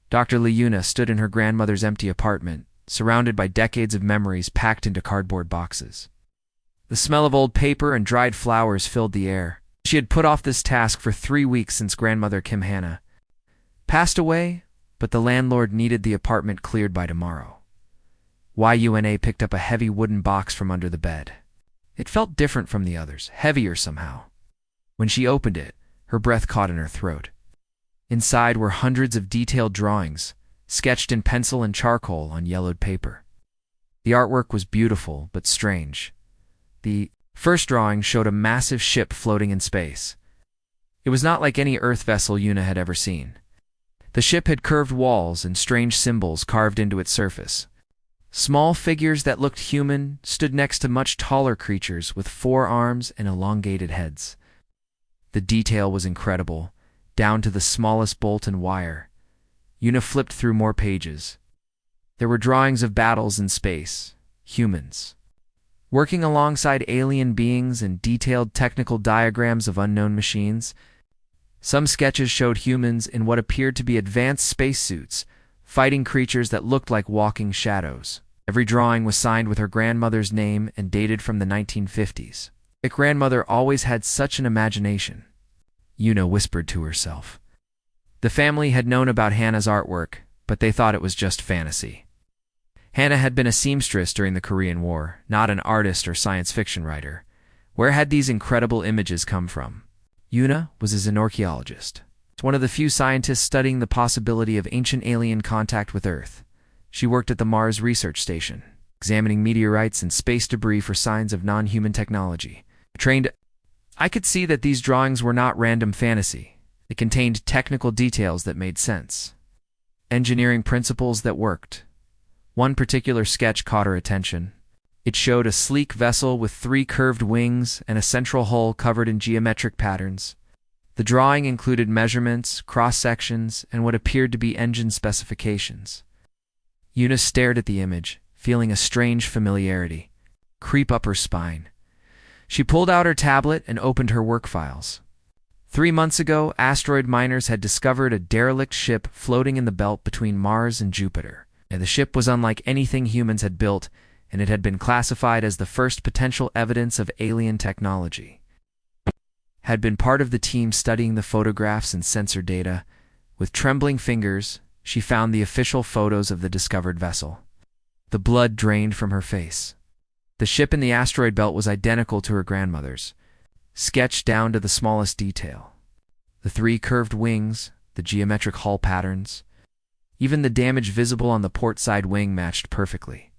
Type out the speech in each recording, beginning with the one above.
Dr. Leuna stood in her grandmother's empty apartment, surrounded by decades of memories packed into cardboard boxes. The smell of old paper and dried flowers filled the air. She had put off this task for 3 weeks since grandmother Kim Hannah passed away, but the landlord needed the apartment cleared by tomorrow. Yuna picked up a heavy wooden box from under the bed. It felt different from the others, heavier somehow. When she opened it, her breath caught in her throat. Inside were hundreds of detailed drawings, sketched in pencil and charcoal on yellowed paper. The artwork was beautiful but strange. The first drawing showed a massive ship floating in space. It was not like any Earth vessel Yuna had ever seen. The ship had curved walls and strange symbols carved into its surface. Small figures that looked human stood next to much taller creatures with 4 arms and elongated heads. The detail was incredible, down to the smallest bolt and wire. Yuna flipped through more pages. There were drawings of battles in space, humans working alongside alien beings, and detailed technical diagrams of unknown machines. Some sketches showed humans in what appeared to be advanced spacesuits, fighting creatures that looked like walking shadows. Every drawing was signed with her grandmother's name and dated from the 1950s. Her grandmother always had such an imagination, Yuna whispered to herself. The family had known about Hannah's artwork, but they thought it was just fantasy. Hannah had been a seamstress during the Korean War, not an artist or science fiction writer. Where had these incredible images come from? Yuna was an archaeologist, one of the few scientists studying the possibility of ancient alien contact with Earth. She worked at the Mars Research Station, examining meteorites and space debris for signs of non-human technology. I could see that these drawings were not random fantasy. They contained technical details that made sense, engineering principles that worked. One particular sketch caught her attention. It showed a sleek vessel with 3 curved wings and a central hull covered in geometric patterns. The drawing included measurements, cross-sections, and what appeared to be engine specifications. Yuna stared at the image, feeling a strange familiarity creep up her spine. She pulled out her tablet and opened her work files. 3 months ago, asteroid miners had discovered a derelict ship floating in the belt between Mars and Jupiter. And the ship was unlike anything humans had built, and it had been classified as the first potential evidence of alien technology. Had been part of the team studying the photographs and sensor data. With trembling fingers, she found the official photos of the discovered vessel. The blood drained from her face. The ship in the asteroid belt was identical to her grandmother's, sketched down to the smallest detail. The 3 curved wings, the geometric hull patterns, even the damage visible on the port side wing matched perfectly.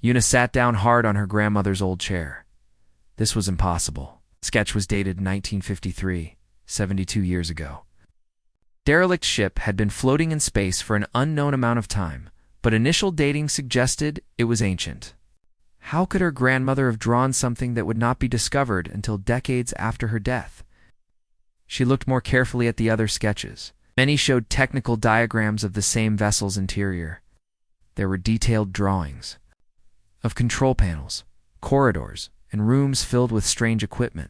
Yuna sat down hard on her grandmother's old chair. This was impossible. The sketch was dated 1953, 72 years ago. Derelict ship had been floating in space for an unknown amount of time, but initial dating suggested it was ancient. How could her grandmother have drawn something that would not be discovered until decades after her death? She looked more carefully at the other sketches. Many showed technical diagrams of the same vessel's interior. There were detailed drawings of control panels, corridors, and rooms filled with strange equipment.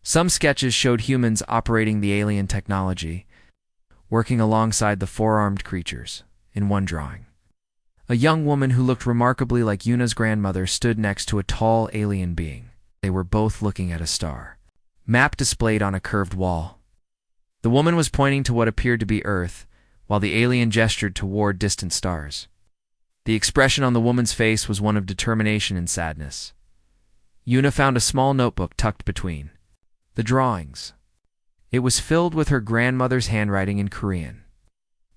Some sketches showed humans operating the alien technology, working alongside the 4-armed creatures. In one drawing, a young woman who looked remarkably like Yuna's grandmother stood next to a tall alien being. They were both looking at a star, map displayed on a curved wall. The woman was pointing to what appeared to be Earth, while the alien gestured toward distant stars. The expression on the woman's face was one of determination and sadness. Yuna found a small notebook tucked between the drawings. It was filled with her grandmother's handwriting in Korean.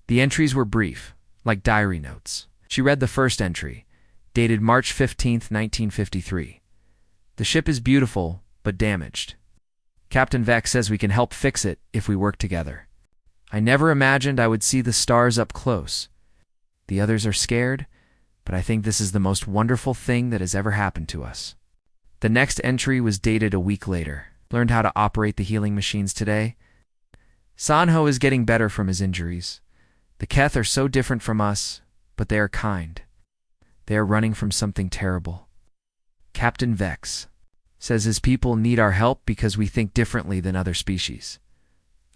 The entries were brief, like diary notes. She read the first entry, dated March 15, 1953. The ship is beautiful, but damaged. Captain Vex says we can help fix it if we work together. I never imagined I would see the stars up close. The others are scared, but I think this is the most wonderful thing that has ever happened to us. The next entry was dated a week later. Learned how to operate the healing machines today. Sanho is getting better from his injuries. The Keth are so different from us, but they are kind. They are running from something terrible. Captain Vex says his people need our help because we think differently than other species.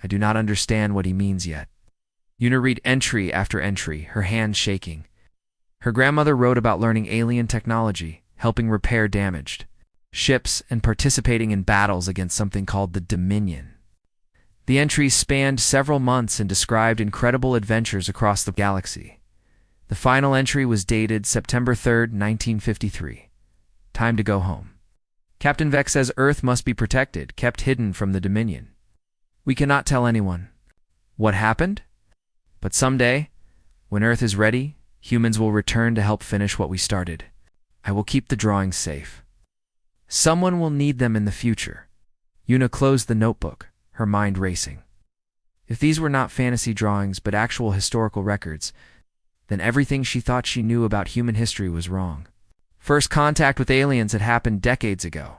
I do not understand what he means yet. Yuna read entry after entry, her hands shaking. Her grandmother wrote about learning alien technology, helping repair damaged ships, and participating in battles against something called the Dominion. The entries spanned several months and described incredible adventures across the galaxy. The final entry was dated September 3rd, 1953. Time to go home. Captain Vex says Earth must be protected, kept hidden from the Dominion. We cannot tell anyone what happened, but someday, when Earth is ready, humans will return to help finish what we started. I will keep the drawings safe. Someone will need them in the future. Yuna closed the notebook, her mind racing. If these were not fantasy drawings but actual historical records, then everything she thought she knew about human history was wrong. First contact with aliens had happened decades ago.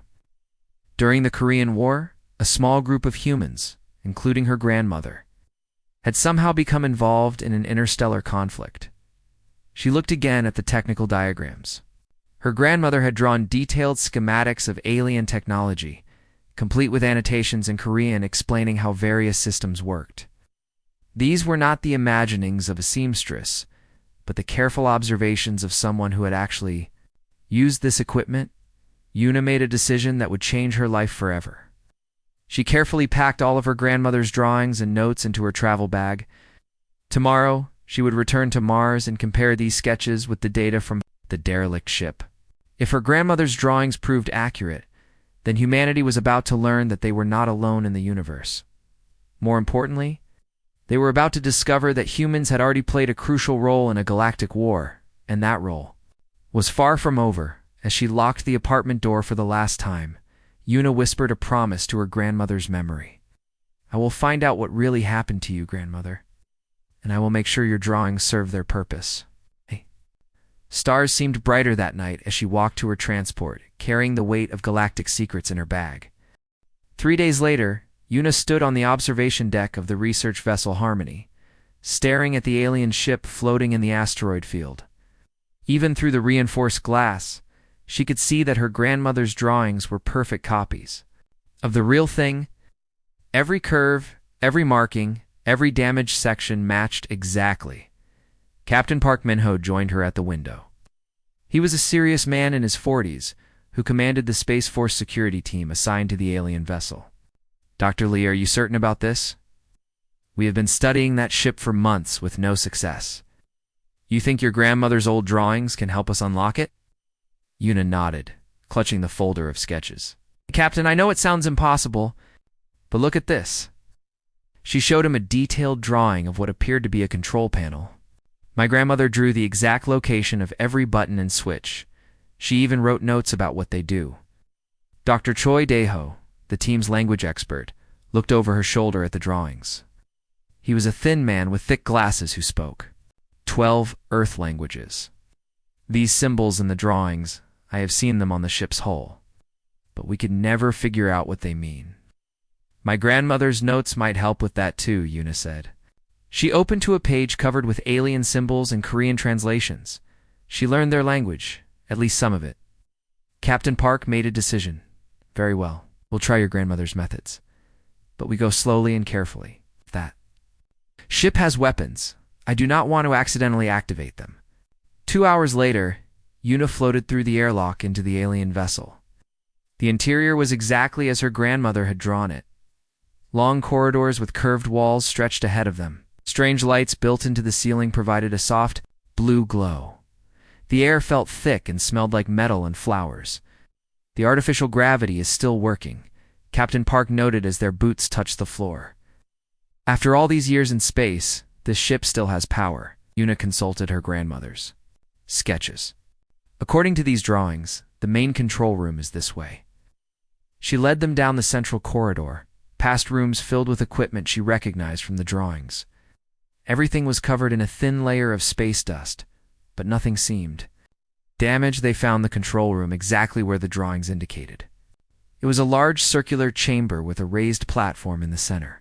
During the Korean War, a small group of humans, including her grandmother, had somehow become involved in an interstellar conflict. She looked again at the technical diagrams. Her grandmother had drawn detailed schematics of alien technology, complete with annotations in Korean explaining how various systems worked. These were not the imaginings of a seamstress, but the careful observations of someone who had actually used this equipment. Yuna made a decision that would change her life forever. She carefully packed all of her grandmother's drawings and notes into her travel bag. Tomorrow, she would return to Mars and compare these sketches with the data from the derelict ship. If her grandmother's drawings proved accurate, then humanity was about to learn that they were not alone in the universe. More importantly, they were about to discover that humans had already played a crucial role in a galactic war, and that role was far from over. As she locked the apartment door for the last time, Yuna whispered a promise to her grandmother's memory. I will find out what really happened to you, grandmother, and I will make sure your drawings serve their purpose. Stars seemed brighter that night as she walked to her transport, carrying the weight of galactic secrets in her bag. 3 days later, Yuna stood on the observation deck of the research vessel Harmony, staring at the alien ship floating in the asteroid field. Even through the reinforced glass, she could see that her grandmother's drawings were perfect copies of the real thing. Every curve, every marking, every damaged section matched exactly. Captain Park Min-ho joined her at the window. He was a serious man in his 40s who commanded the Space Force security team assigned to the alien vessel. Dr. Lee, are you certain about this? We have been studying that ship for months with no success. You think your grandmother's old drawings can help us unlock it? Yuna nodded, clutching the folder of sketches. Captain, I know it sounds impossible, but look at this. She showed him a detailed drawing of what appeared to be a control panel. My grandmother drew the exact location of every button and switch. She even wrote notes about what they do. Dr. Choi Daeho, the team's language expert, looked over her shoulder at the drawings. He was a thin man with thick glasses who spoke 12 Earth languages. These symbols in the drawings, I have seen them on the ship's hull, but we could never figure out what they mean. My grandmother's notes might help with that too, Yuna said. She opened to a page covered with alien symbols and Korean translations. She learned their language, at least some of it. Captain Park made a decision. Very well, we'll try your grandmother's methods. But we go slowly and carefully. That ship has weapons. I do not want to accidentally activate them. 2 hours later, Yuna floated through the airlock into the alien vessel. The interior was exactly as her grandmother had drawn it. Long corridors with curved walls stretched ahead of them. Strange lights built into the ceiling provided a soft, blue glow. The air felt thick and smelled like metal and flowers. The artificial gravity is still working, Captain Park noted as their boots touched the floor. After all these years in space, this ship still has power. Yuna consulted her grandmother's sketches. According to these drawings, the main control room is this way. She led them down the central corridor, past rooms filled with equipment she recognized from the drawings. Everything was covered in a thin layer of space dust, but nothing seemed damaged. They found the control room exactly where the drawings indicated. It was a large circular chamber with a raised platform in the center.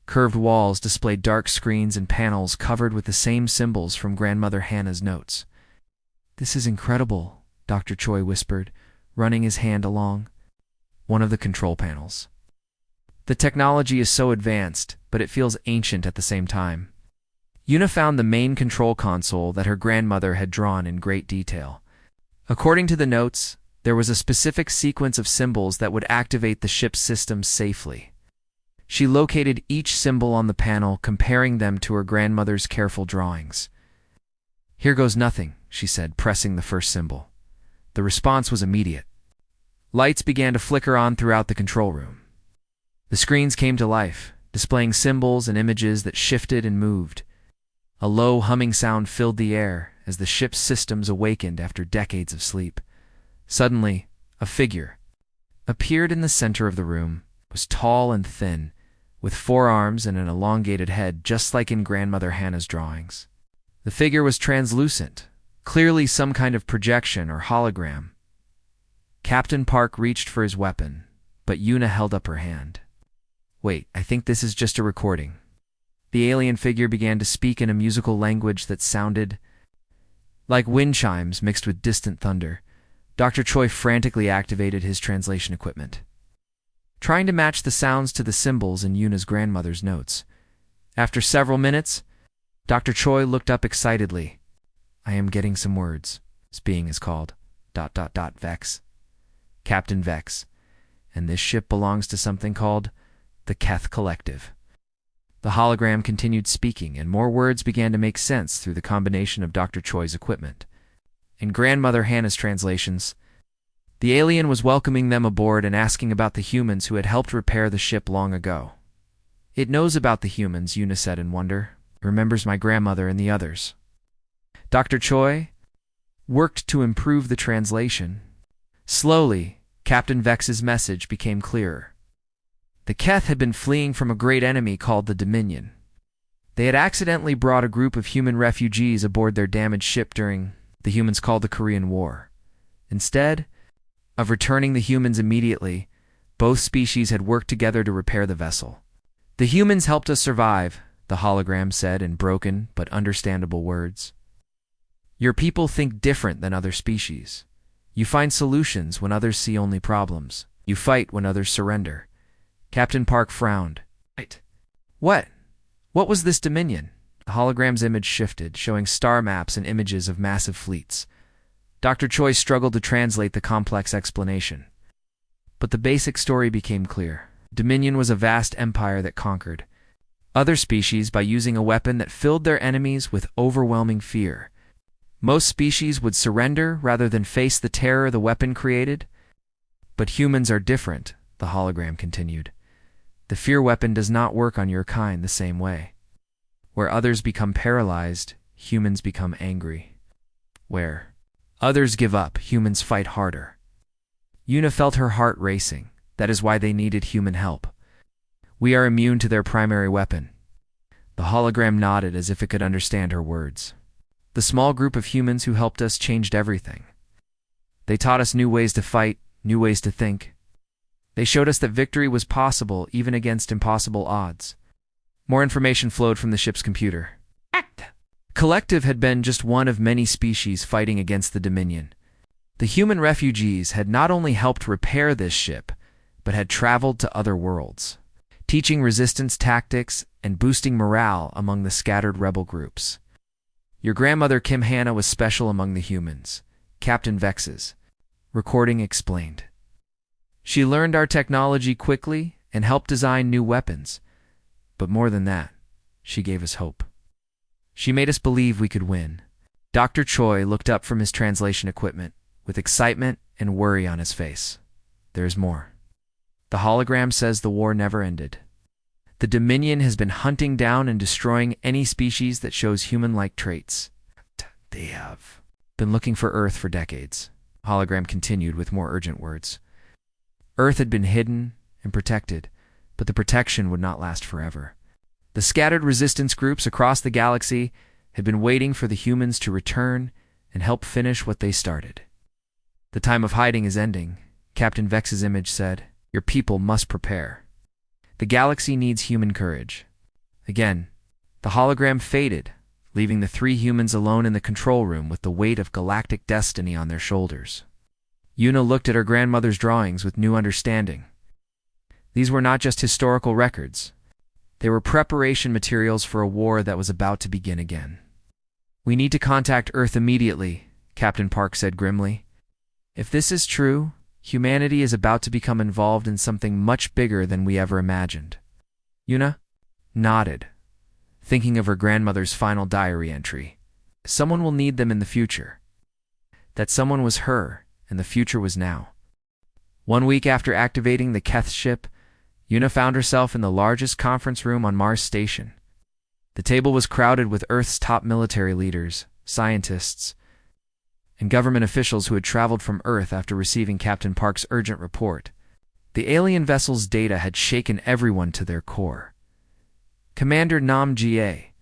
Curved walls displayed dark screens and panels covered with the same symbols from Grandmother Hannah's notes. This is incredible, Dr. Choi whispered, running his hand along one of the control panels. The technology is so advanced, but it feels ancient at the same time. Yuna found the main control console that her grandmother had drawn in great detail. According to the notes, there was a specific sequence of symbols that would activate the ship's system safely. She located each symbol on the panel, comparing them to her grandmother's careful drawings. "Here goes nothing," she said, pressing the first symbol. The response was immediate. Lights began to flicker on throughout the control room. The screens came to life, displaying symbols and images that shifted and moved. A low humming sound filled the air as the ship's systems awakened after decades of sleep. Suddenly, a figure appeared in the center of the room. It was tall and thin, with 4 arms and an elongated head, just like in Grandmother Hannah's drawings. The figure was translucent, clearly some kind of projection or hologram. Captain Park reached for his weapon, but Yuna held up her hand. "Wait, I think this is just a recording." The alien figure began to speak in a musical language that sounded like wind chimes mixed with distant thunder. Dr. Choi frantically activated his translation equipment, trying to match the sounds to the symbols in Yuna's grandmother's notes. After several minutes, Dr. Choi looked up excitedly. "I am getting some words. This being is called ... Vex. Captain Vex. And this ship belongs to something called the Keth Collective." The hologram continued speaking, and more words began to make sense through the combination of Dr. Choi's equipment. In Grandmother Hannah's translations, the alien was welcoming them aboard and asking about the humans who had helped repair the ship long ago. "It knows about the humans," Yuna said in wonder. "It remembers my grandmother and the others." Dr. Choi worked to improve the translation. Slowly, Captain Vex's message became clearer. The Keth had been fleeing from a great enemy called the Dominion. They had accidentally brought a group of human refugees aboard their damaged ship during the humans called the Korean War. Instead of returning the humans immediately, both species had worked together to repair the vessel. "The humans helped us survive," the hologram said in broken but understandable words. "Your people think different than other species. You find solutions when others see only problems. You fight when others surrender." Captain Park frowned. What? What was this Dominion?" The hologram's image shifted, showing star maps and images of massive fleets. Dr. Choi struggled to translate the complex explanation. But the basic story became clear. Dominion was a vast empire that conquered other species by using a weapon that filled their enemies with overwhelming fear. Most species would surrender rather than face the terror the weapon created. "But humans are different," the hologram continued. "The fear weapon does not work on your kind the same way. Where others become paralyzed, humans become angry. Where others give up, humans fight harder." Yuna felt her heart racing. That is why they needed human help. "We are immune to their primary weapon." The hologram nodded as if it could understand her words. "The small group of humans who helped us changed everything. They taught us new ways to fight, new ways to think. They showed us that victory was possible even against impossible odds." More information flowed from the ship's computer. Collective had been just one of many species fighting against the Dominion. The human refugees had not only helped repair this ship, but had traveled to other worlds, teaching resistance tactics and boosting morale among the scattered rebel groups. "Your grandmother Kim Hannah was special among the humans," Captain Vex's recording explained. "She learned our technology quickly and helped design new weapons. But more than that, she gave us hope. She made us believe we could win." Dr. Choi looked up from his translation equipment with excitement and worry on his face. "There's more. The hologram says the war never ended. The Dominion has been hunting down and destroying any species that shows human-like traits. They have been looking for Earth for decades." The hologram continued with more urgent words. Earth had been hidden and protected, but the protection would not last forever. The scattered resistance groups across the galaxy had been waiting for the humans to return and help finish what they started. "The time of hiding is ending," Captain Vex's image said. "Your people must prepare. The galaxy needs human courage." Again, the hologram faded, leaving the 3 humans alone in the control room with the weight of galactic destiny on their shoulders. Yuna looked at her grandmother's drawings with new understanding. These were not just historical records. They were preparation materials for a war that was about to begin again. "We need to contact Earth immediately," Captain Park said grimly. "If this is true, humanity is about to become involved in something much bigger than we ever imagined." Una nodded, thinking of her grandmother's final diary entry. Someone will need them in the future. That someone was her, and the future was now. 1 week after activating the Keth ship, Una found herself in the largest conference room on Mars Station. The table was crowded with Earth's top military leaders, scientists, and government officials who had traveled from Earth after receiving Captain Park's urgent report. The alien vessel's data had shaken everyone to their core. Commander Nam Jie,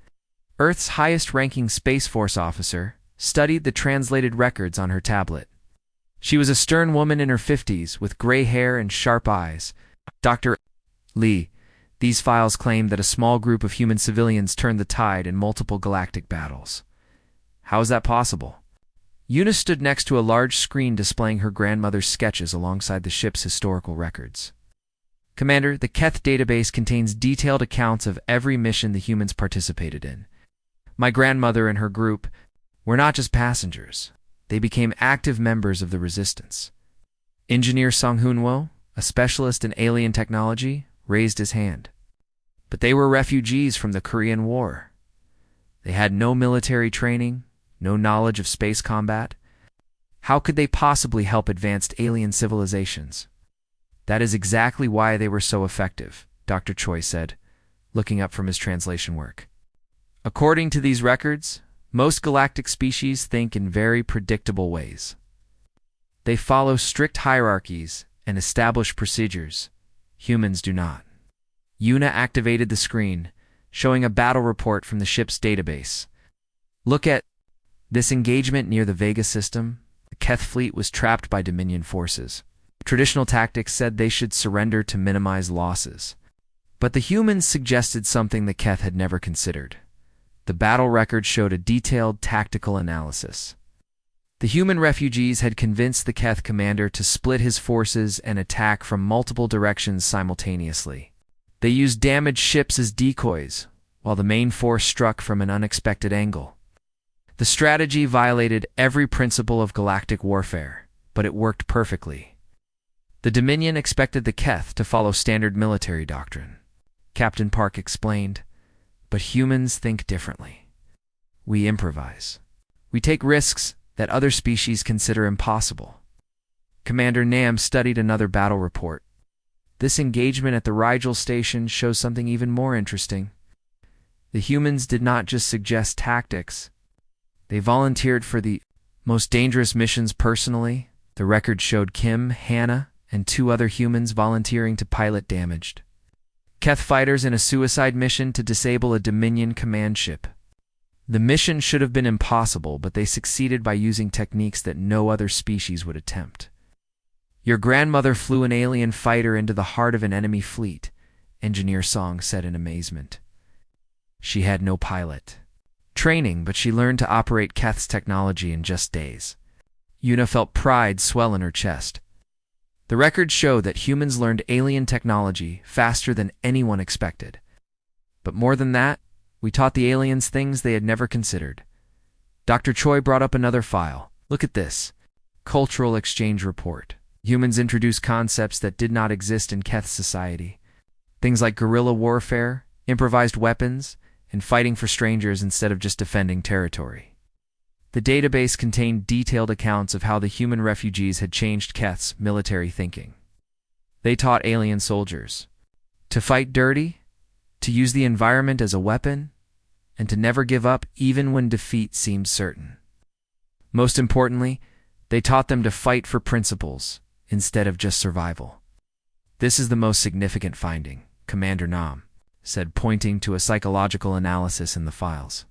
Earth's highest-ranking Space Force officer, studied the translated records on her tablet. She was a stern woman in her 50s with gray hair and sharp eyes. "Dr. Lee, these files claim that a small group of human civilians turned the tide in multiple galactic battles. How is that possible?" Una stood next to a large screen displaying her grandmother's sketches alongside the ship's historical records. "Commander, the Keth database contains detailed accounts of every mission the humans participated in. My grandmother and her group were not just passengers. They became active members of the resistance." Engineer Song Hoonwo, a specialist in alien technology, raised his hand. "But they were refugees from the Korean War. They had no military training, no knowledge of space combat. How could they possibly help advanced alien civilizations?" "That is exactly why they were so effective," Dr. Choi said, looking up from his translation work. "According to these records, most galactic species think in very predictable ways. They follow strict hierarchies and establish procedures. Humans do not." Una activated the screen, showing a battle report from the ship's database. "Look at this engagement near the Vega system. The Keth fleet was trapped by Dominion forces. Traditional tactics said they should surrender to minimize losses. But the humans suggested something the Keth had never considered. The battle record showed a detailed tactical analysis. The human refugees had convinced the Keth commander to split his forces and attack from multiple directions simultaneously. They used damaged ships as decoys, while the main force struck from an unexpected angle. The strategy violated every principle of galactic warfare, but it worked perfectly. The Dominion expected the Keth to follow standard military doctrine," Captain Park explained, "but humans think differently. We improvise. We take risks that other species consider impossible." Commander Nam studied another battle report. "This engagement at the Rigel station shows something even more interesting. The humans did not just suggest tactics. They volunteered for the most dangerous missions personally." The record showed Kim, Hannah, and 2 other humans volunteering to pilot damaged Keth fighters in a suicide mission to disable a Dominion command ship. The mission should have been impossible, but they succeeded by using techniques that no other species would attempt. "Your grandmother flew an alien fighter into the heart of an enemy fleet," Engineer Song said in amazement. "She had no pilot training, but she learned to operate Keth's technology in just days." Una felt pride swell in her chest. The records show that humans learned alien technology faster than anyone expected. But more than that, we taught the aliens things they had never considered. Dr. Choi brought up another file. "Look at this. Cultural exchange report. Humans introduced concepts that did not exist in Keth society. Things like guerrilla warfare, improvised weapons, and fighting for strangers instead of just defending territory." The database contained detailed accounts of how the human refugees had changed Keth's military thinking. They taught alien soldiers to fight dirty, to use the environment as a weapon, and to never give up even when defeat seemed certain. Most importantly, they taught them to fight for principles instead of just survival. "This is the most significant finding," Commander Nam said, pointing to a psychological analysis in the files.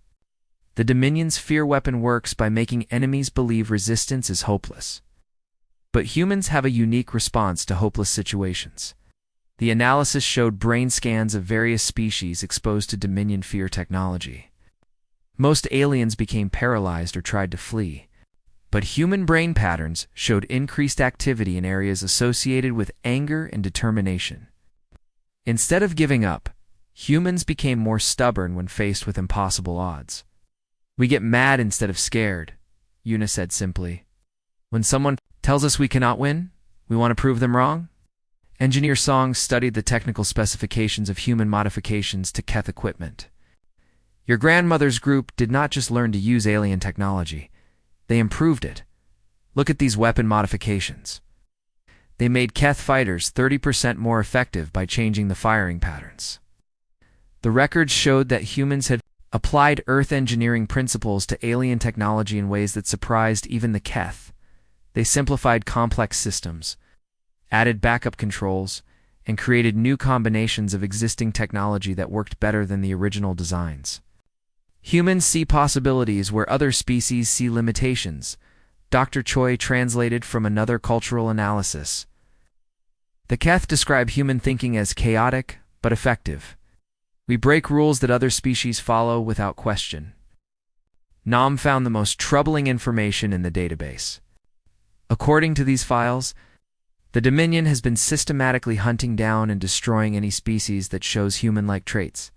"The Dominion's fear weapon works by making enemies believe resistance is hopeless. But humans have a unique response to hopeless situations." The analysis showed brain scans of various species exposed to Dominion fear technology. Most aliens became paralyzed or tried to flee, but human brain patterns showed increased activity in areas associated with anger and determination. Instead of giving up, Humans became more stubborn when faced with impossible odds. "We get mad instead of scared," Una said simply. "When someone tells us we cannot win, we want to prove them wrong." Engineer Song studied the technical specifications of human modifications to Keth equipment. "Your grandmother's group did not just learn to use alien technology, they improved it. Look at these weapon modifications. They made Keth fighters 30% more effective by changing the firing patterns." The records showed that humans had applied Earth engineering principles to alien technology in ways that surprised even the Keth. They simplified complex systems, added backup controls, and created new combinations of existing technology that worked better than the original designs. "Humans see possibilities where other species see limitations," Dr. Choi translated from another cultural analysis. The Keth describe human thinking as chaotic but effective. "We break rules that other species follow without question." Nam found the most troubling information in the database. According to these files, the Dominion has been systematically hunting down and destroying any species that shows human-like traits.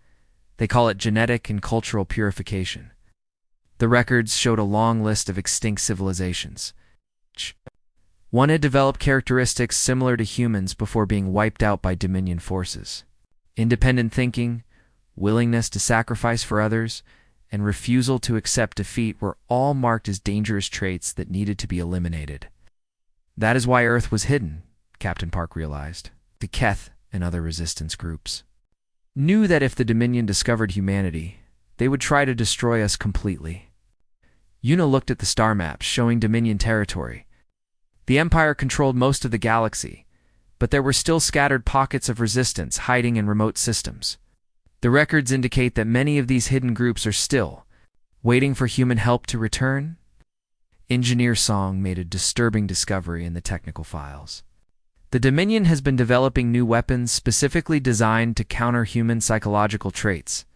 They call it genetic and cultural purification. The records showed a long list of extinct civilizations. One had developed characteristics similar to humans before being wiped out by Dominion forces. Independent thinking, willingness to sacrifice for others, and refusal to accept defeat were all marked as dangerous traits that needed to be eliminated. That is why Earth was hidden, Captain Park realized. The Keth and other resistance groups knew that if the Dominion discovered humanity, they would try to destroy us completely. Una looked at the star maps showing Dominion territory. The Empire controlled most of the galaxy, but there were still scattered pockets of resistance hiding in remote systems. The records indicate that many of these hidden groups are still waiting for human help to return. Engineer Song made a disturbing discovery in the technical files. The Dominion has been developing new weapons specifically designed to counter human psychological traits.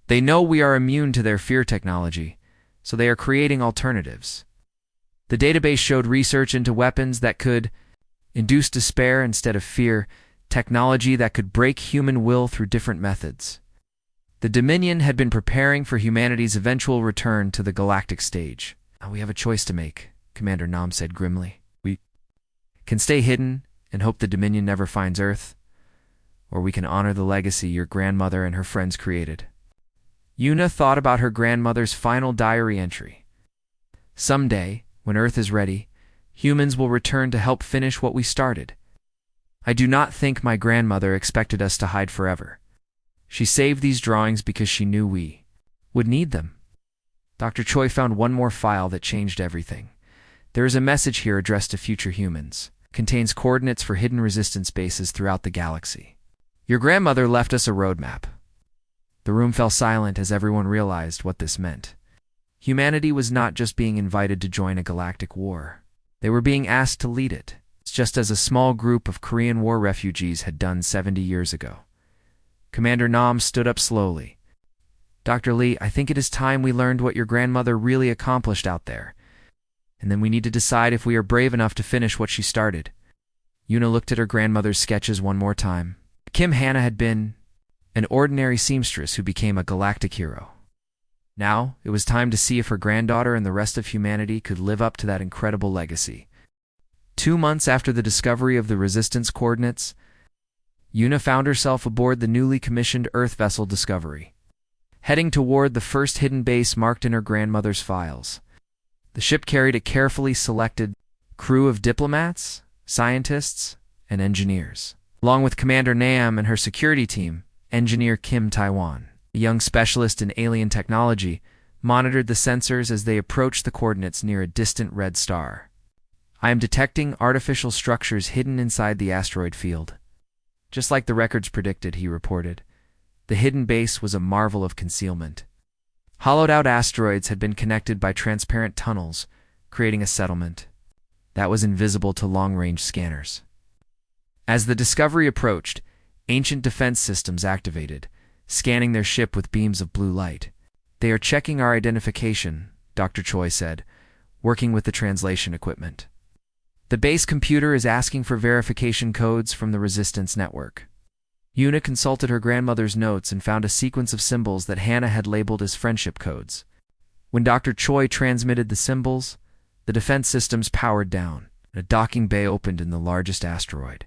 They know we are immune to their fear technology, so they are creating alternatives. The database showed research into weapons that could induce despair instead of fear, technology that could break human will through different methods. The Dominion had been preparing for humanity's eventual return to the galactic stage. "Now we have a choice to make," Commander Nam said grimly. "We can stay hidden and hope the Dominion never finds Earth, or we can honor the legacy your grandmother and her friends created." Una thought about her grandmother's final diary entry. "Someday, when Earth is ready, humans will return to help finish what we started. I do not think my grandmother expected us to hide forever. She saved these drawings because she knew we would need them." Dr. Choi found one more file that changed everything. There is a message here addressed to future humans. It contains coordinates for hidden resistance bases throughout the galaxy. "Your grandmother left us a roadmap." The room fell silent as everyone realized what this meant. Humanity was not just being invited to join a galactic war. They were being asked to lead it, just as a small group of Korean War refugees had done 70 years ago. Commander Nam stood up slowly. "Dr. Lee, I think it is time we learned what your grandmother really accomplished out there. And then we need to decide if we are brave enough to finish what she started." Una looked at her grandmother's sketches one more time. Kim Hannah had been an ordinary seamstress who became a galactic hero. Now, it was time to see if her granddaughter and the rest of humanity could live up to that incredible legacy. 2 months after the discovery of the resistance coordinates, Una found herself aboard the newly commissioned Earth vessel Discovery, heading toward the first hidden base marked in her grandmother's files. The ship carried a carefully selected crew of diplomats, scientists, and engineers, along with Commander Nam and her security team. Engineer Kim Taiwan, a young specialist in alien technology, monitored the sensors as they approached the coordinates near a distant red star. "I am detecting artificial structures hidden inside the asteroid field." Just like the records predicted, he reported. The hidden base was a marvel of concealment. Hollowed-out asteroids had been connected by transparent tunnels, creating a settlement that was invisible to long-range scanners. As the Discovery approached, ancient defense systems activated, scanning their ship with beams of blue light. "They are checking our identification," Dr. Choi said, working with the translation equipment. "The base computer is asking for verification codes from the resistance network." Una consulted her grandmother's notes and found a sequence of symbols that Hannah had labeled as friendship codes. When Dr. Choi transmitted the symbols, the defense systems powered down, and a docking bay opened in the largest asteroid.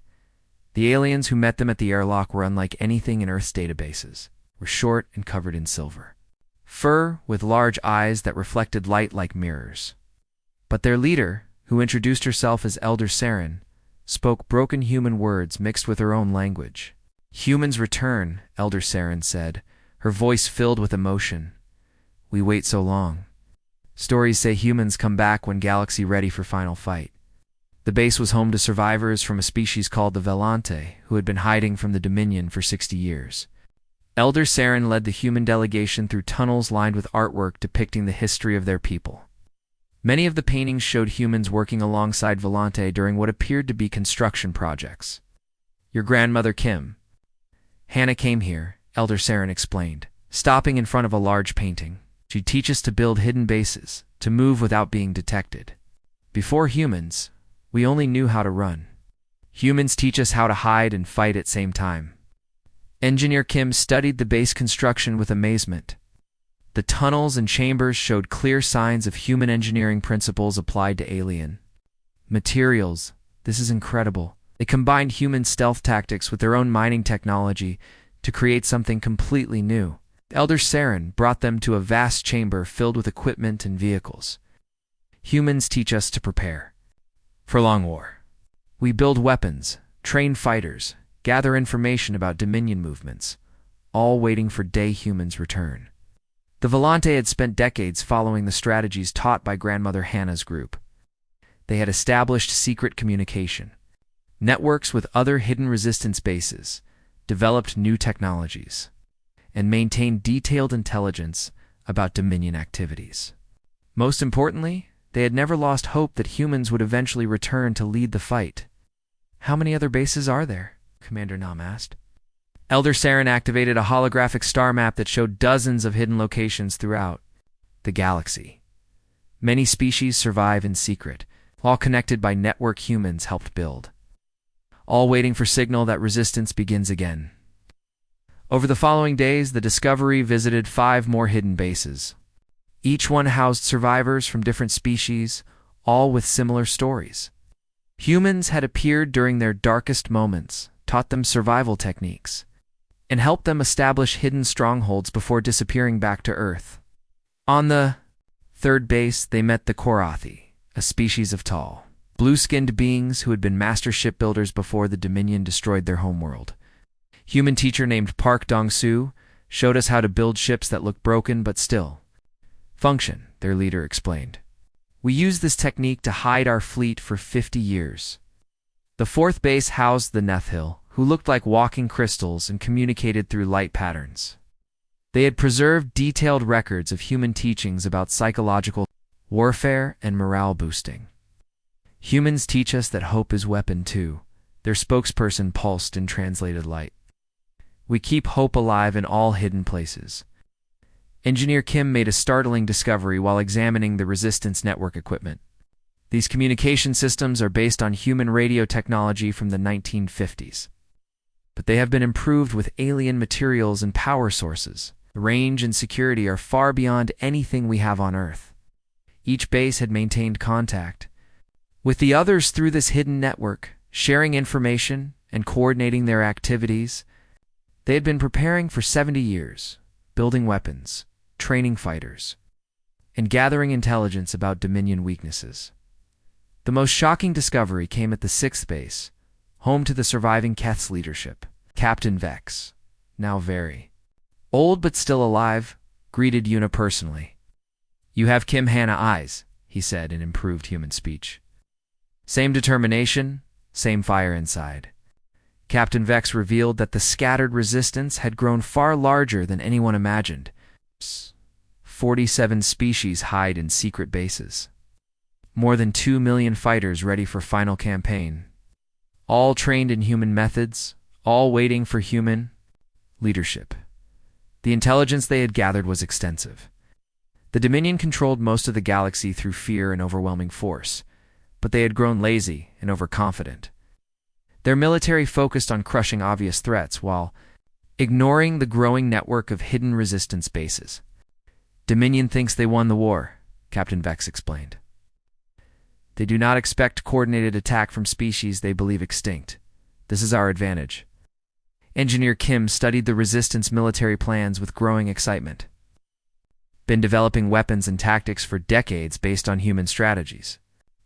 The aliens who met them at the airlock were unlike anything in Earth's databases, were short and covered in silver. Fur with large eyes that reflected light like mirrors. But their leader, who introduced herself as Elder Saren, spoke broken human words mixed with her own language. "Humans return," Elder Saren said, her voice filled with emotion. "We wait so long. Stories say humans come back when galaxy ready for final fight." The base was home to survivors from a species called the Velante, who had been hiding from the Dominion for 60 years. Elder Saren led the human delegation through tunnels lined with artwork depicting the history of their people. Many of the paintings showed humans working alongside Velante during what appeared to be construction projects. "Your grandmother Kim. Hannah came here," Elder Saren explained, stopping in front of a large painting. "She'd teach us to build hidden bases, to move without being detected. Before humans, we only knew how to run. Humans teach us how to hide and fight at the same time." Engineer Kim studied the base construction with amazement. The tunnels and chambers showed clear signs of human engineering principles applied to alien materials. "This is incredible." They combined human stealth tactics with their own mining technology to create something completely new. Elder Saren brought them to a vast chamber filled with equipment and vehicles. "Humans teach us to prepare for long war. We build weapons, train fighters, gather information about Dominion movements, all waiting for day humans' return." The Volante had spent decades following the strategies taught by Grandmother Hannah's group. They had established secret communication, networks with other hidden resistance bases, developed new technologies, and maintained detailed intelligence about Dominion activities. Most importantly, they had never lost hope that humans would eventually return to lead the fight. "How many other bases are there?" Commander Nam asked. Elder Saren activated a holographic star map that showed dozens of hidden locations throughout the galaxy. Many species survive in secret, all connected by network humans helped build, all waiting for signal that resistance begins again. Over the following days, the Discovery visited 5 more hidden bases. Each one housed survivors from different species, all with similar stories. Humans had appeared during their darkest moments, taught them survival techniques, and helped them establish hidden strongholds before disappearing back to Earth. On the 3rd base, they met the Korathi, a species of tall, blue-skinned beings who had been master shipbuilders before the Dominion destroyed their homeworld. Human teacher named Park Dong-soo showed us how to build ships that look broken but still function, their leader explained. "We used this technique to hide our fleet for 50 years. The 4th base housed the Nethil, who looked like walking crystals and communicated through light patterns. They had preserved detailed records of human teachings about psychological warfare and morale boosting. "Humans teach us that hope is weapon too," their spokesperson pulsed in translated light. "We keep hope alive in all hidden places." Engineer Kim made a startling discovery while examining the Resistance network equipment. These communication systems are based on human radio technology from the 1950s. But they have been improved with alien materials and power sources. The range and security are far beyond anything we have on Earth. Each base had maintained contact with the others through this hidden network, sharing information and coordinating their activities. They had been preparing for 70 years, building weapons, training fighters, and gathering intelligence about Dominion weaknesses. The most shocking discovery came at the 6th base, home to the surviving Keth's leadership. Captain Vex, now very old but still alive, greeted Una personally. "You have Kim Hannah eyes," he said in improved human speech. "Same determination, same fire inside." Captain Vex revealed that the scattered resistance had grown far larger than anyone imagined. 47 species hide in secret bases. More than 2 million fighters ready for final campaign. All trained in human methods, all waiting for human leadership. The intelligence they had gathered was extensive. The Dominion controlled most of the galaxy through fear and overwhelming force, but they had grown lazy and overconfident. Their military focused on crushing obvious threats while ignoring the growing network of hidden resistance bases. Dominion thinks they won the war, Captain Vex explained. They do not expect coordinated attack from species they believe extinct. This is our advantage. Engineer Kim studied the resistance military plans with growing excitement. Been developing weapons and tactics for decades based on human strategies.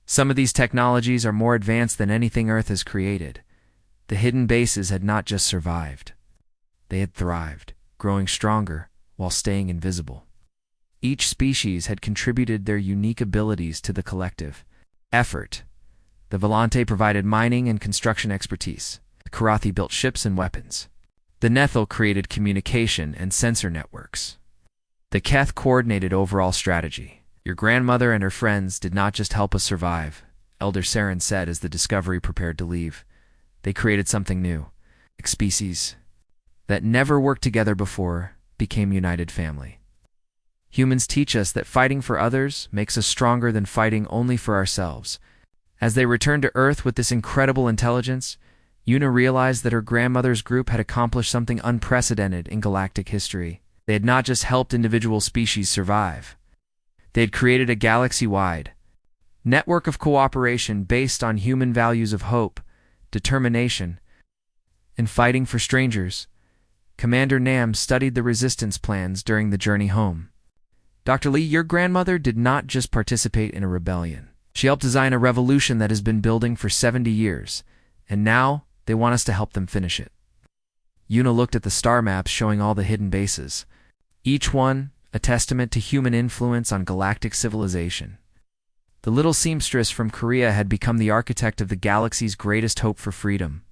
Some of these technologies are more advanced than anything Earth has created. The hidden bases had not just survived. They had thrived, growing stronger while staying invisible. Each species had contributed their unique abilities to the collective effort. The Volante provided mining and construction expertise. The Karathi built ships and weapons. The Nethel created communication and sensor networks. The Keth coordinated overall strategy. Your grandmother and her friends did not just help us survive, Elder Saren said as the Discovery prepared to leave. They created something new. A species that never worked together before became united family. Humans teach us that fighting for others makes us stronger than fighting only for ourselves. As they returned to Earth with this incredible intelligence, Una realized that her grandmother's group had accomplished something unprecedented in galactic history. They had not just helped individual species survive. They had created a galaxy-wide network of cooperation based on human values of hope, determination, and fighting for strangers. Commander Nam studied the resistance plans during the journey home. Dr. Lee, your grandmother did not just participate in a rebellion. She helped design a revolution that has been building for 70 years, and now they want us to help them finish it. Una looked at the star maps showing all the hidden bases, each one a testament to human influence on galactic civilization. The little seamstress from Korea had become the architect of the galaxy's greatest hope for freedom.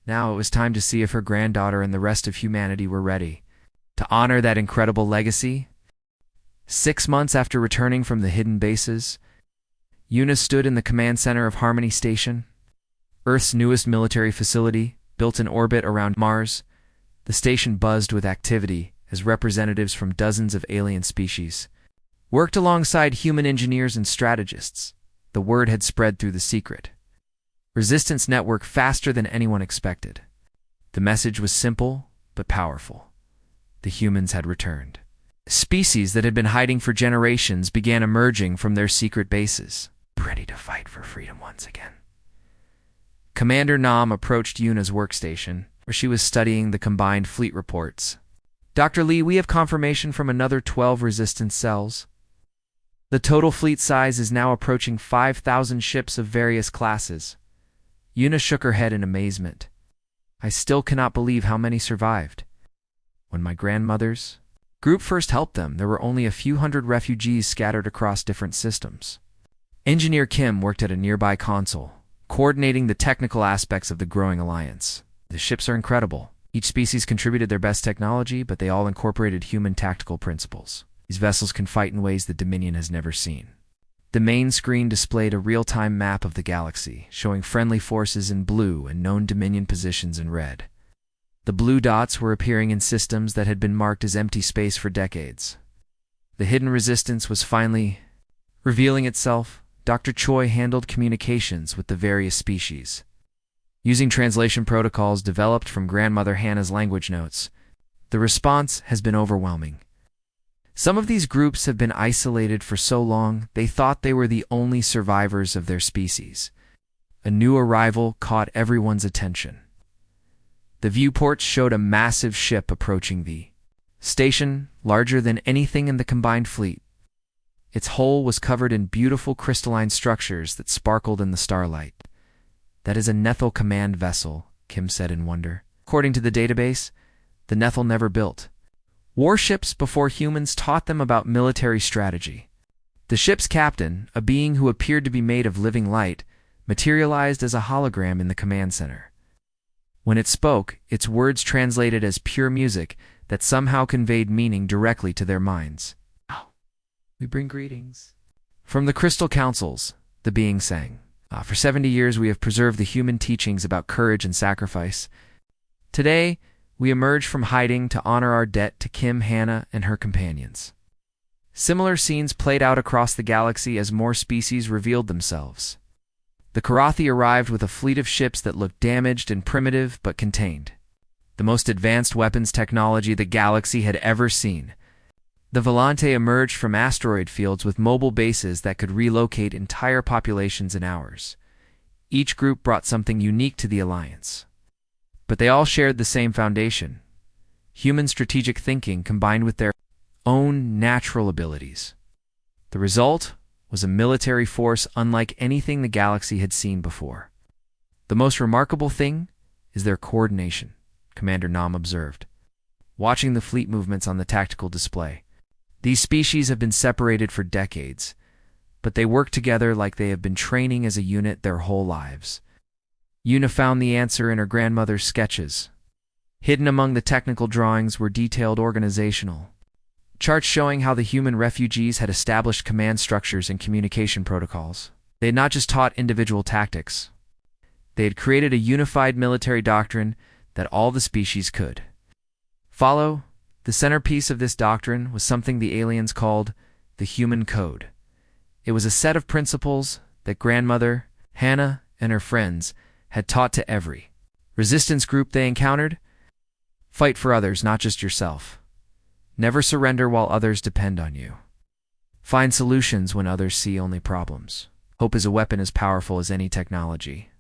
Now it was time to see if her granddaughter and the rest of humanity were ready to honor that incredible legacy. 6 months after returning from the hidden bases, Una stood in the command center of Harmony Station, Earth's newest military facility, built in orbit around Mars. The station buzzed with activity as representatives from dozens of alien species worked alongside human engineers and strategists. The word had spread through the secret resistance network faster than anyone expected. The message was simple but powerful. The humans had returned. Species that had been hiding for generations began emerging from their secret bases, ready to fight for freedom once again. Commander Nam approached Una's workstation, where she was studying the combined fleet reports. Dr. Lee, we have confirmation from another 12 resistance cells. The total fleet size is now approaching 5,000 ships of various classes. Una shook her head in amazement. I still cannot believe how many survived. When my grandmother's group first helped them, there were only a few hundred refugees scattered across different systems. Engineer Kim worked at a nearby console, coordinating the technical aspects of the growing alliance. The ships are incredible. Each species contributed their best technology, but they all incorporated human tactical principles. These vessels can fight in ways the Dominion has never seen. The main screen displayed a real-time map of the galaxy, showing friendly forces in blue and known Dominion positions in red. The blue dots were appearing in systems that had been marked as empty space for decades. The hidden resistance was finally revealing itself. Dr. Choi handled communications with the various species. Using translation protocols developed from Grandmother Hannah's language notes, the response has been overwhelming. Some of these groups have been isolated for so long they thought they were the only survivors of their species. A new arrival caught everyone's attention. The viewports showed a massive ship approaching the station, larger than anything in the combined fleet. Its hull was covered in beautiful crystalline structures that sparkled in the starlight. That is a Nethel command vessel, Kim said in wonder. According to the database, the Nethel never built warships before humans taught them about military strategy. The ship's captain, a being who appeared to be made of living light, materialized as a hologram in the command center. When it spoke, its words translated as pure music that somehow conveyed meaning directly to their minds. We bring greetings from the Crystal Councils, the being sang. For 70 years we have preserved the human teachings about courage and sacrifice. Today, we emerge from hiding to honor our debt to Kim, Hannah, and her companions. Similar scenes played out across the galaxy as more species revealed themselves. The Karathi arrived with a fleet of ships that looked damaged and primitive but contained the most advanced weapons technology the galaxy had ever seen. The Volante emerged from asteroid fields with mobile bases that could relocate entire populations in hours. Each group brought something unique to the Alliance. But they all shared the same foundation: human strategic thinking combined with their own natural abilities. The result was a military force unlike anything the galaxy had seen before. The most remarkable thing is their coordination, Commander Nam observed, watching the fleet movements on the tactical display. These species have been separated for decades, but they work together like they have been training as a unit their whole lives. Yuna found the answer in her grandmother's sketches. Hidden among the technical drawings were detailed organizational charts showing how the human refugees had established command structures and communication protocols. They had not just taught individual tactics. They had created a unified military doctrine that all the species could follow. The centerpiece of this doctrine was something the aliens called the Human Code. It was a set of principles that Grandmother Hannah and her friends had taught to every resistance group they encountered. Fight for others, not just yourself. Never surrender while others depend on you. Find solutions when others see only problems. Hope is a weapon as powerful as any technology.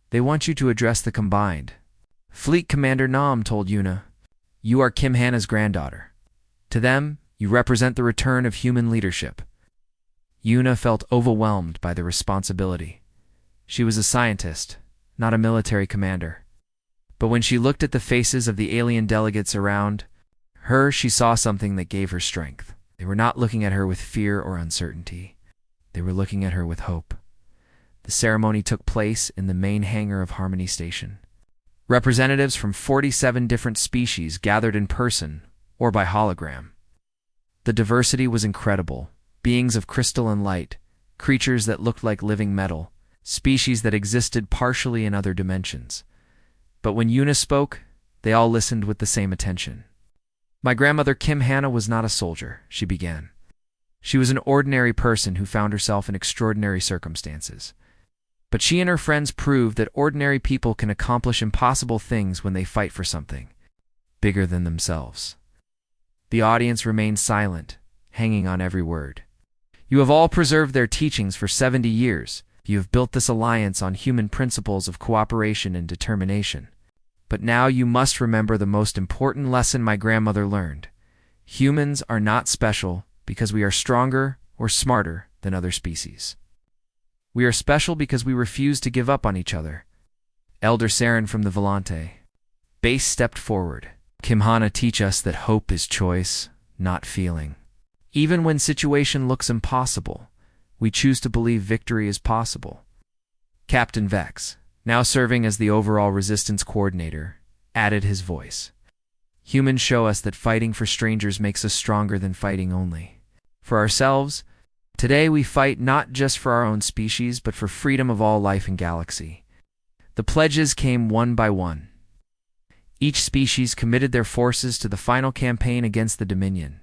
They want you to address the combined. Fleet Commander Nam told Yuna, "You are Kim Hannah's granddaughter. To them, you represent the return of human leadership." Yuna felt overwhelmed by the responsibility. She was a scientist, not a military commander. But when she looked at the faces of the alien delegates around her, she saw something that gave her strength. They were not looking at her with fear or uncertainty. They were looking at her with hope. The ceremony took place in the main hangar of Harmony Station. Representatives from 47 different species gathered in person or by hologram. The diversity was incredible. Beings of crystal and light, creatures that looked like living metal, species that existed partially in other dimensions. But when Yuna spoke, they all listened with the same attention. "My grandmother Kim Hannah was not a soldier," she began. "She was an ordinary person who found herself in extraordinary circumstances. But she and her friends proved that ordinary people can accomplish impossible things when they fight for something bigger than themselves." The audience remained silent, hanging on every word. "You have all preserved their teachings for 70 years. You have built this alliance on human principles of cooperation and determination. But now you must remember the most important lesson my grandmother learned. Humans are not special because we are stronger or smarter than other species. We are special because we refuse to give up on each other." Elder Saren from the Volante base stepped forward. "Kim Hannah teach us that hope is choice, not feeling. Even when situation looks impossible, we choose to believe victory is possible." Captain Vex, now serving as the overall resistance coordinator, added his voice. "Humans show us that fighting for strangers makes us stronger than fighting only for ourselves. Today we fight not just for our own species, but for freedom of all life in galaxy." The pledges came one by one. Each species committed their forces to the final campaign against the Dominion.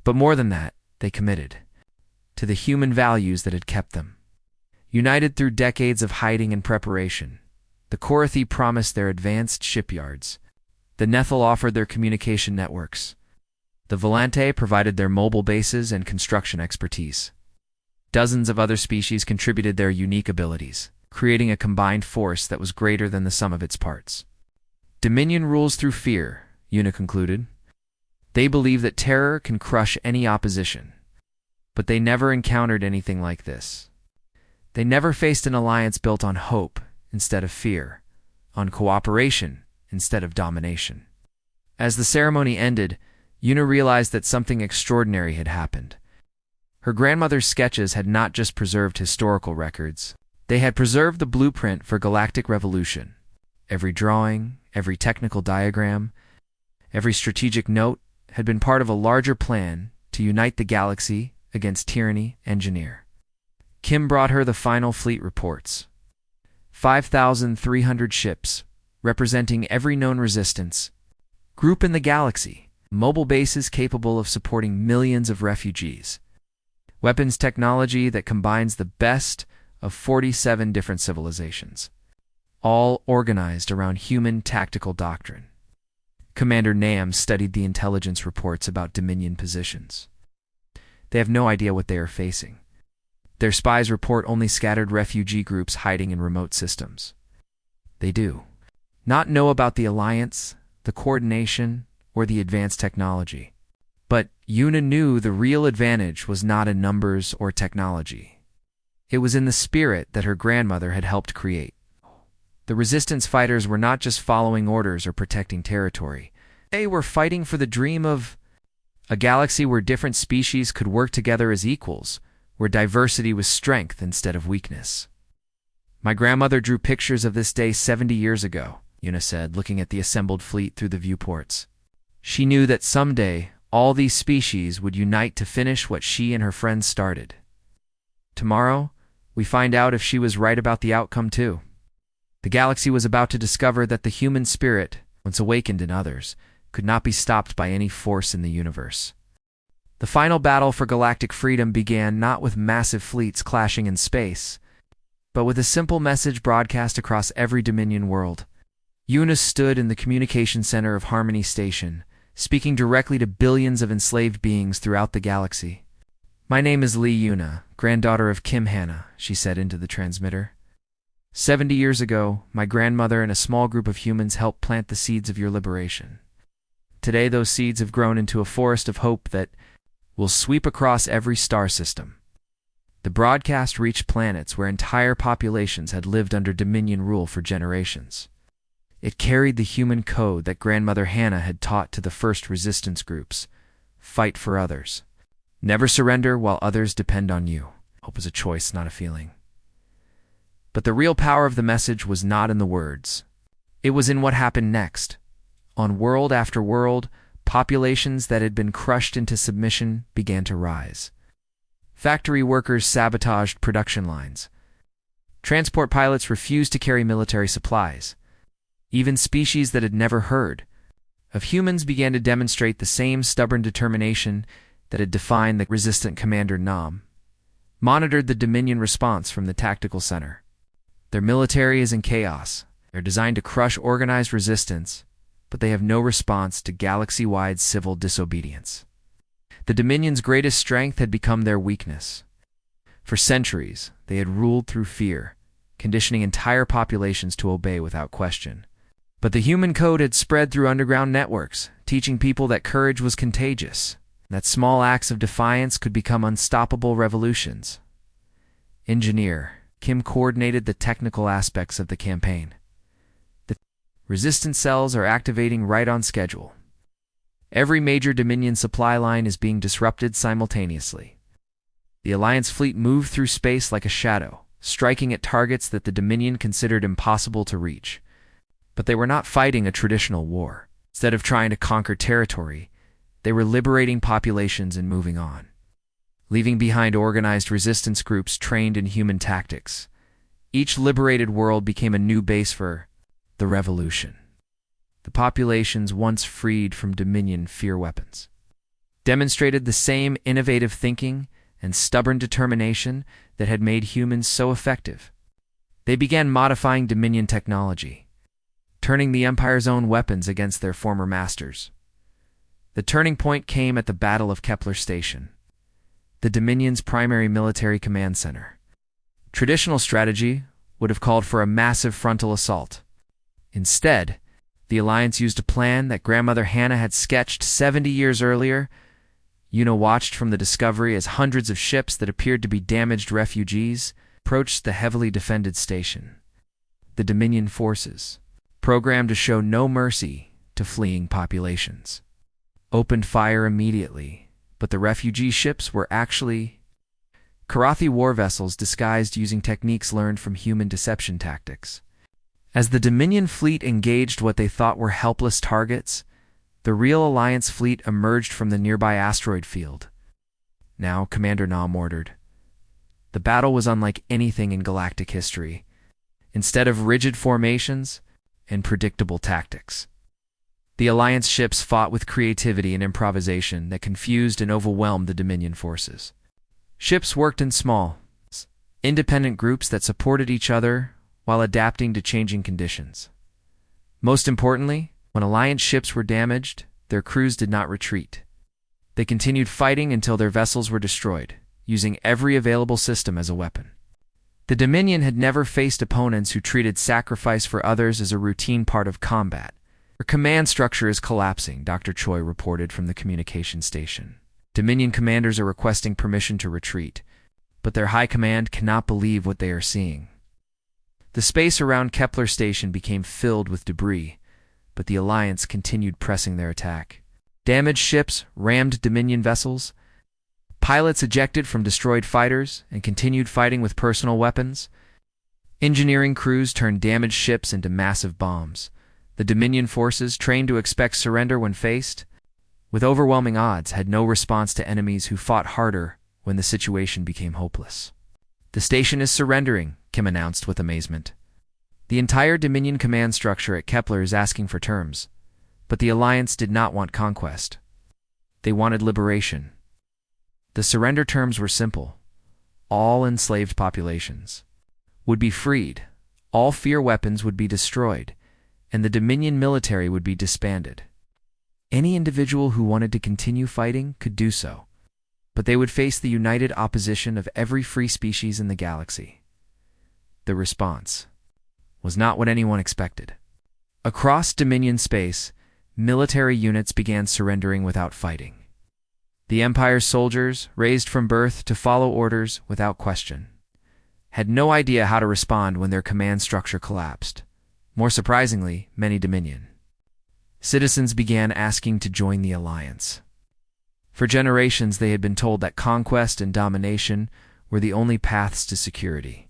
But more than that, they committed to the human values that had kept them united through decades of hiding and preparation. The Karathi promised their advanced shipyards. The Nethal offered their communication networks. The Volante provided their mobile bases and construction expertise. Dozens of other species contributed their unique abilities, creating a combined force that was greater than the sum of its parts. "Dominion rules through fear," Yuna concluded. "They believe that terror can crush any opposition. But they never encountered anything like this. They never faced an alliance built on hope instead of fear, on cooperation instead of domination." As the ceremony ended, Yuna realized that something extraordinary had happened. Her grandmother's sketches had not just preserved historical records. They had preserved the blueprint for galactic revolution. Every drawing, every technical diagram, every strategic note had been part of a larger plan to unite the galaxy against tyranny and engineer. Kim brought her the final fleet reports. 5,300 ships, representing every known resistance group in the galaxy. Mobile bases capable of supporting millions of refugees. Weapons technology that combines the best of 47 different civilizations, all organized around human tactical doctrine. Commander Nam studied the intelligence reports about Dominion positions. They have no idea what they are facing. Their spies report only scattered refugee groups hiding in remote systems. They do not know about the alliance, the coordination, or the advanced technology. But Yuna knew the real advantage was not in numbers or technology. It was in the spirit that her grandmother had helped create. The resistance fighters were not just following orders or protecting territory. They were fighting for the dream of a galaxy where different species could work together as equals, where diversity was strength instead of weakness. My grandmother drew pictures of this day 70 years ago, Yuna said, looking at the assembled fleet through the viewports. She knew that someday all these species would unite to finish what she and her friends started. Tomorrow, we find out if she was right about the outcome too. The galaxy was about to discover that the human spirit, once awakened in others, could not be stopped by any force in the universe. The final battle for galactic freedom began not with massive fleets clashing in space, but with a simple message broadcast across every Dominion world. Yuna stood in the communication center of Harmony Station, speaking directly to billions of enslaved beings throughout the galaxy. "My name is Lee Yuna, granddaughter of Kim Hannah," she said into the transmitter. 70 years ago, my grandmother and a small group of humans helped plant the seeds of your liberation. Today, those seeds have grown into a forest of hope that will sweep across every star system. The broadcast reached planets where entire populations had lived under Dominion rule for generations. It carried the human code that Grandmother Hannah had taught to the first resistance groups. Fight for others. Never surrender while others depend on you. Hope is a choice, not a feeling. But the real power of the message was not in the words. It was in what happened next. On world after world, populations that had been crushed into submission began to rise. Factory workers sabotaged production lines. Transport pilots refused to carry military supplies. Even species that had never heard of humans began to demonstrate the same stubborn determination that had defined the resistant Commander Nam. Monitored the Dominion response from the tactical center. Their military is in chaos. They're designed to crush organized resistance, but they have no response to galaxy-wide civil disobedience. The Dominion's greatest strength had become their weakness. For centuries, they had ruled through fear, conditioning entire populations to obey without question. But the human code had spread through underground networks, teaching people that courage was contagious, that small acts of defiance could become unstoppable revolutions. Engineer, Kim coordinated the technical aspects of the campaign. The resistance cells are activating right on schedule. Every major Dominion supply line is being disrupted simultaneously. The Alliance fleet moved through space like a shadow, striking at targets that the Dominion considered impossible to reach. But they were not fighting a traditional war. Instead of trying to conquer territory, they were liberating populations and moving on, leaving behind organized resistance groups trained in human tactics. Each liberated world became a new base for the revolution. The populations once freed from Dominion fear weapons demonstrated the same innovative thinking and stubborn determination that had made humans so effective. They began modifying Dominion technology, turning the Empire's own weapons against their former masters. The turning point came at the Battle of Kepler Station, the Dominion's primary military command center. Traditional strategy would have called for a massive frontal assault. Instead, the Alliance used a plan that Grandmother Hannah had sketched 70 years earlier. Yuna watched from the Discovery as hundreds of ships that appeared to be damaged refugees approached the heavily defended station. The Dominion forces, programmed to show no mercy to fleeing populations, opened fire immediately, but the refugee ships were actually Karathi war vessels disguised using techniques learned from human deception tactics. As the Dominion fleet engaged what they thought were helpless targets, the real Alliance fleet emerged from the nearby asteroid field. Now, Commander Nam ordered. The battle was unlike anything in galactic history. Instead of rigid formations and predictable tactics, the Alliance ships fought with creativity and improvisation that confused and overwhelmed the Dominion forces. Ships worked in small independent groups that supported each other while adapting to changing conditions. Most importantly, when Alliance ships were damaged, their crews did not retreat. They continued fighting until their vessels were destroyed, using every available system as a weapon. The Dominion had never faced opponents who treated sacrifice for others as a routine part of combat. "Our command structure is collapsing," Dr. Choi reported from the communication station. "Dominion commanders are requesting permission to retreat, but their high command cannot believe what they are seeing." The space around Kepler Station became filled with debris, but the Alliance continued pressing their attack. Damaged ships rammed Dominion vessels. Pilots ejected from destroyed fighters and continued fighting with personal weapons. Engineering crews turned damaged ships into massive bombs. The Dominion forces, trained to expect surrender when faced with overwhelming odds, had no response to enemies who fought harder when the situation became hopeless. "The station is surrendering," Kim announced with amazement. The entire Dominion command structure at Kepler is asking for terms, but the Alliance did not want conquest. They wanted liberation. The surrender terms were simple. All enslaved populations would be freed, all fear weapons would be destroyed, and the Dominion military would be disbanded. Any individual who wanted to continue fighting could do so, but they would face the united opposition of every free species in the galaxy. The response was not what anyone expected. Across Dominion space, military units began surrendering without fighting. The Empire's soldiers, raised from birth to follow orders without question, had no idea how to respond when their command structure collapsed. More surprisingly, many Dominion citizens began asking to join the Alliance. For generations, they had been told that conquest and domination were the only paths to security.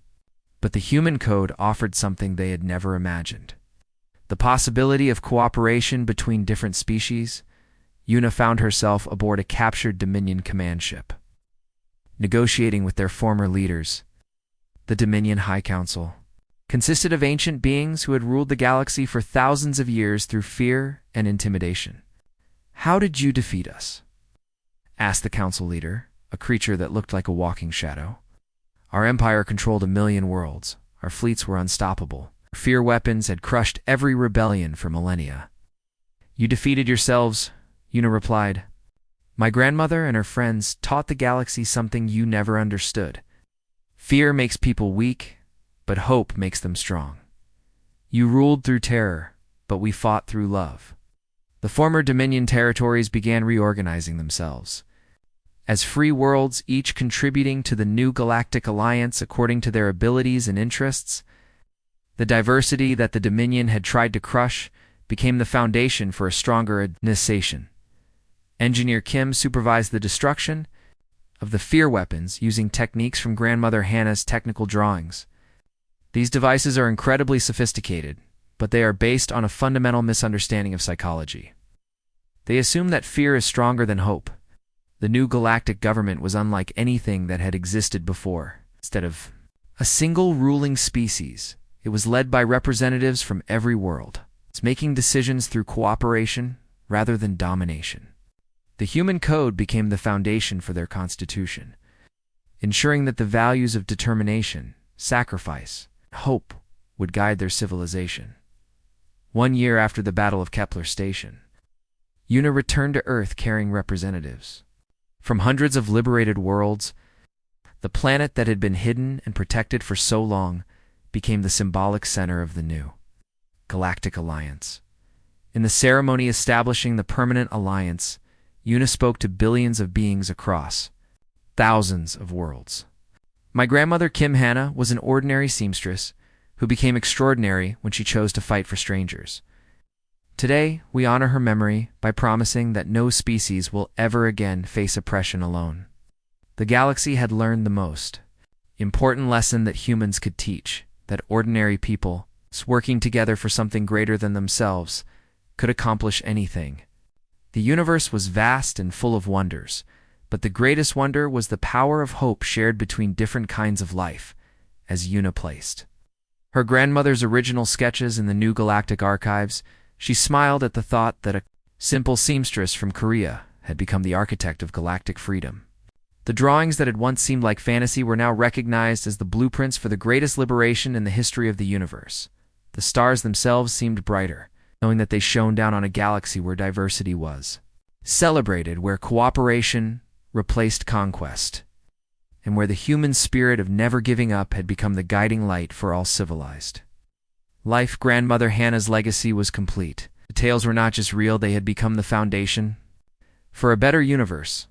But the human code offered something they had never imagined: the possibility of cooperation between different species. Una found herself aboard a captured Dominion command ship, negotiating with their former leaders. The Dominion High Council consisted of ancient beings who had ruled the galaxy for thousands of years through fear and intimidation. "How did you defeat us?" asked the council leader, a creature that looked like a walking shadow. "Our empire controlled 1,000,000 worlds. Our fleets were unstoppable. Our fear weapons had crushed every rebellion for millennia." "You defeated yourselves," Una replied. "My grandmother and her friends taught the galaxy something you never understood. Fear makes people weak, but hope makes them strong. You ruled through terror, but we fought through love." The former Dominion territories began reorganizing themselves as free worlds, each contributing to the new galactic alliance according to their abilities and interests. The diversity that the Dominion had tried to crush became the foundation for a stronger organization. Engineer Kim supervised the destruction of the fear weapons using techniques from Grandmother Hannah's technical drawings. These devices are incredibly sophisticated, but they are based on a fundamental misunderstanding of psychology. They assume that fear is stronger than hope. The new galactic government was unlike anything that had existed before. Instead of a single ruling species, it was led by representatives from every world. It's making decisions through cooperation rather than domination. The human code became the foundation for their constitution, ensuring that the values of determination, sacrifice, and hope would guide their civilization. 1 year after the Battle of Kepler Station, Una returned to Earth carrying representatives from hundreds of liberated worlds. The planet that had been hidden and protected for so long became the symbolic center of the new Galactic Alliance. In the ceremony establishing the permanent alliance, Una spoke to billions of beings across thousands of worlds. "My grandmother Kim Hannah was an ordinary seamstress who became extraordinary when she chose to fight for strangers. Today, we honor her memory by promising that no species will ever again face oppression alone." The galaxy had learned the most important lesson that humans could teach: that ordinary people, working together for something greater than themselves, could accomplish anything. The universe was vast and full of wonders, but the greatest wonder was the power of hope shared between different kinds of life, as Una placed her grandmother's original sketches in the new galactic archives. She smiled at the thought that a simple seamstress from Korea had become the architect of galactic freedom. The drawings that had once seemed like fantasy were now recognized as the blueprints for the greatest liberation in the history of the universe. The stars themselves seemed brighter, knowing that they shone down on a galaxy where diversity was celebrated, where cooperation replaced conquest, and where the human spirit of never giving up had become the guiding light for all civilized life. Grandmother Hannah's legacy was complete. The tales were not just real, they had become the foundation for a better universe.